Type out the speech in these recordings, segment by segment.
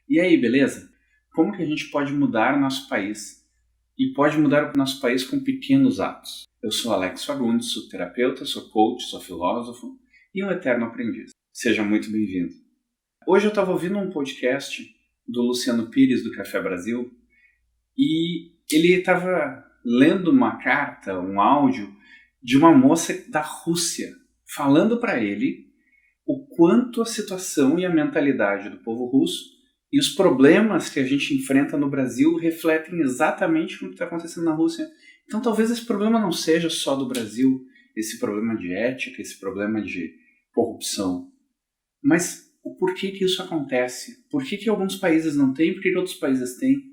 E aí, beleza? Como que a gente pode mudar o nosso país? E pode mudar o nosso país com pequenos atos. Eu sou Alex Fagundes, sou terapeuta, sou coach, sou filósofo e um eterno aprendiz. Seja muito bem-vindo. Hoje eu estava ouvindo um podcast do Luciano Pires, do Café Brasil, e ele estava lendo uma carta, um áudio, de uma moça da Rússia, falando para ele o quanto a situação e a mentalidade do povo russo e os problemas que a gente enfrenta no Brasil refletem exatamente o que está acontecendo na Rússia. Então talvez esse problema não seja só do Brasil, esse problema de ética, esse problema de corrupção. Mas o porquê que isso acontece? Por que alguns países não têm, por que outros países têm?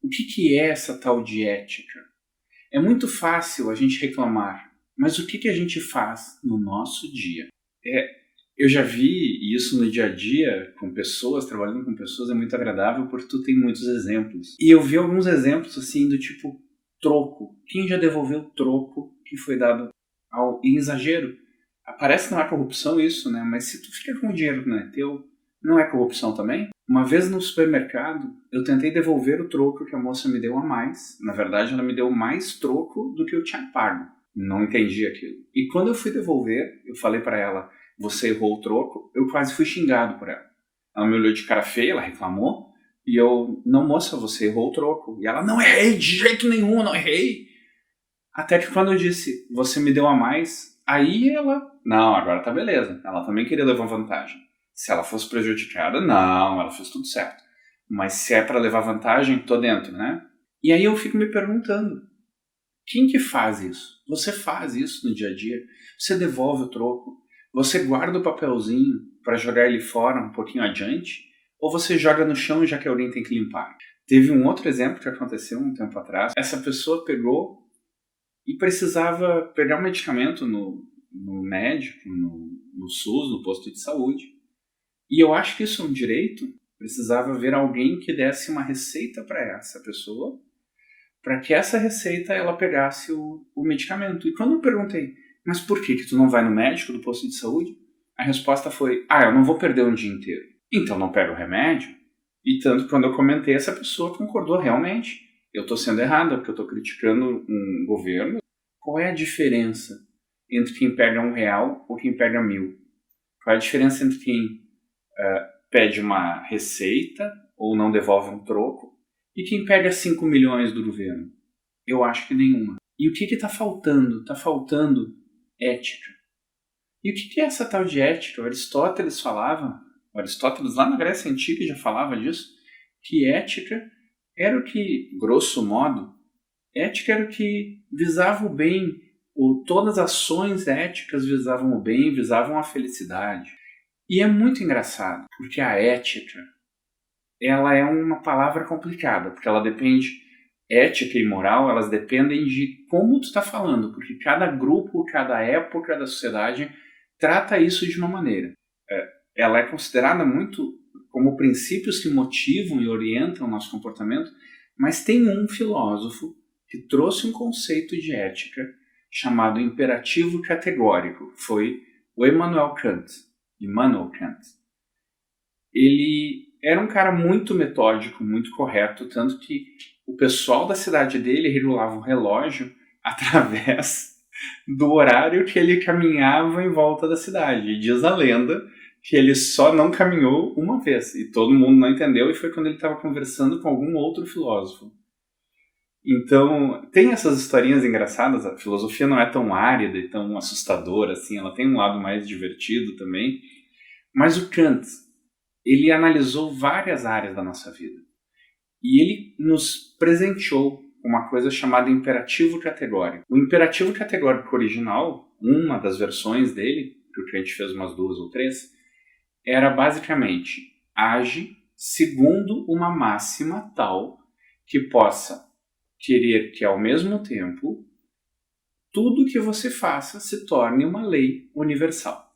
O que é essa tal de ética? É muito fácil a gente reclamar, mas o que a gente faz no nosso dia? Eu já vi isso no dia a dia com pessoas, trabalhando com pessoas, é muito agradável porque tu tem muitos exemplos. E eu vi alguns exemplos assim do tipo troco. Quem já devolveu troco que foi dado em exagero? Parece que não é corrupção isso, né? Mas se tu fica com o dinheiro não é teu, não é corrupção também? Uma vez no supermercado, eu tentei devolver o troco que a moça me deu a mais. Na verdade, ela me deu mais troco do que eu tinha pago. Não entendi aquilo. E quando eu fui devolver, eu falei para ela: você errou o troco. Eu quase fui xingado por ela. Ela me olhou de cara feia, ela reclamou. E eu: não, moça, você errou o troco. E ela: não errei, de jeito nenhum, não errei. Até que quando eu disse: você me deu a mais, aí ela: não, agora tá beleza. Ela também queria levar vantagem. Se ela fosse prejudicada, não, ela fez tudo certo. Mas se é para levar vantagem, tô dentro, né? E aí eu fico me perguntando: quem que faz isso? Você faz isso no dia a dia? Você devolve o troco? Você guarda o papelzinho para jogar ele fora um pouquinho adiante? Ou você joga no chão já que alguém tem que limpar? Teve um outro exemplo que aconteceu um tempo atrás. Essa pessoa pegou e precisava pegar um medicamento no médico, no SUS, no posto de saúde. E eu acho que isso é um direito. Precisava ver alguém que desse uma receita para essa pessoa, para que essa receita ela pegasse o medicamento. E quando eu perguntei: mas por que tu não vai no médico do posto de saúde? A resposta foi: eu não vou perder um dia inteiro. Então não pega o remédio. E tanto que quando eu comentei, essa pessoa concordou realmente. Eu estou sendo errada, porque eu estou criticando um governo. Qual é a diferença entre quem pega R$1 ou quem pega 1.000? Qual é a diferença entre quem pede uma receita ou não devolve um troco e quem pega 5 milhões do governo? Eu acho que nenhuma. E o que está faltando? Está faltando ética. E o que é essa tal de ética? O Aristóteles lá na Grécia Antiga já falava disso, que ética era o que, grosso modo, ética era o que visava o bem, ou todas as ações éticas visavam o bem, visavam a felicidade. E é muito engraçado, porque a ética, ela é uma palavra complicada, porque ela depende, ética e moral, elas dependem de como tu está falando, porque cada grupo, cada época da sociedade trata isso de uma maneira. Ela é considerada muito como princípios que motivam e orientam o nosso comportamento, mas tem um filósofo que trouxe um conceito de ética chamado imperativo categórico, foi o Immanuel Kant. Ele era um cara muito metódico, muito correto, tanto que o pessoal da cidade dele regulava um relógio através do horário que ele caminhava em volta da cidade. E diz a lenda que ele só não caminhou uma vez, e todo mundo não entendeu, e foi quando ele estava conversando com algum outro filósofo. Então, tem essas historinhas engraçadas. A filosofia não é tão árida e tão assustadora assim, ela tem um lado mais divertido também. Mas o Kant, ele analisou várias áreas da nossa vida. E ele nos presenteou uma coisa chamada imperativo categórico. O imperativo categórico original, uma das versões dele, que o Kant fez umas 2 ou 3, era basicamente: age segundo uma máxima tal que possa querer que, ao mesmo tempo, tudo que você faça se torne uma lei universal.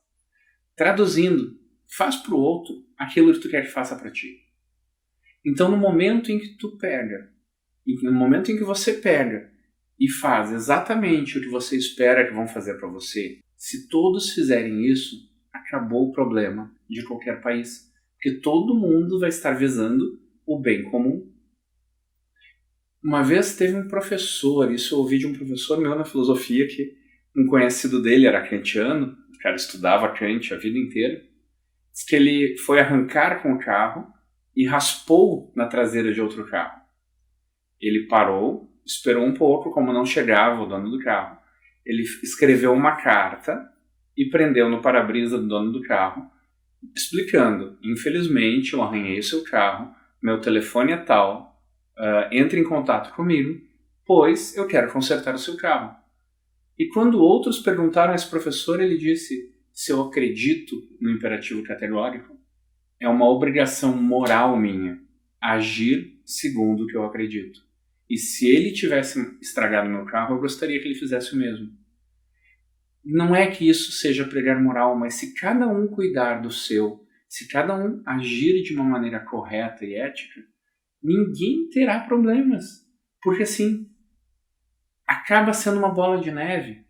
Traduzindo, faz para o outro aquilo que tu quer que faça para ti. Então, no momento em que você pega e faz exatamente o que você espera que vão fazer para você, se todos fizerem isso, acabou o problema de qualquer país. porque todo mundo vai estar visando o bem comum. Uma vez teve um professor, isso eu ouvi de um professor meu na filosofia, que um conhecido dele era kantiano, o cara estudava Kant a vida inteira, diz que ele foi arrancar com o carro e raspou na traseira de outro carro. Ele parou, esperou um pouco, como não chegava o dono do carro. Ele escreveu uma carta e prendeu no para-brisa do dono do carro, explicando: infelizmente eu arranhei o seu carro, meu telefone é tal, entre em contato comigo, pois eu quero consertar o seu carro. E quando outros perguntaram a esse professor, ele disse: se eu acredito no imperativo categórico, é uma obrigação moral minha agir segundo o que eu acredito. E se ele tivesse estragado meu carro, eu gostaria que ele fizesse o mesmo. Não é que isso seja pregar moral, mas se cada um cuidar do seu, se cada um agir de uma maneira correta e ética, ninguém terá problemas. Porque assim, acaba sendo uma bola de neve.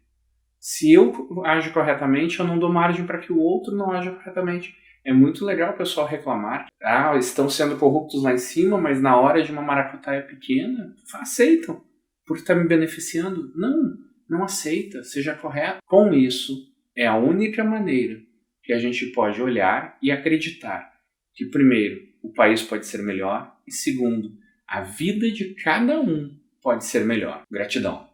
Se eu ajo corretamente, eu não dou margem para que o outro não aja corretamente. É muito legal o pessoal reclamar. Estão sendo corruptos lá em cima, mas na hora de uma maracutaia pequena, aceitam, porque está me beneficiando. Não aceita, seja correto. Com isso, é a única maneira que a gente pode olhar e acreditar que, primeiro, o país pode ser melhor e, segundo, a vida de cada um pode ser melhor. Gratidão.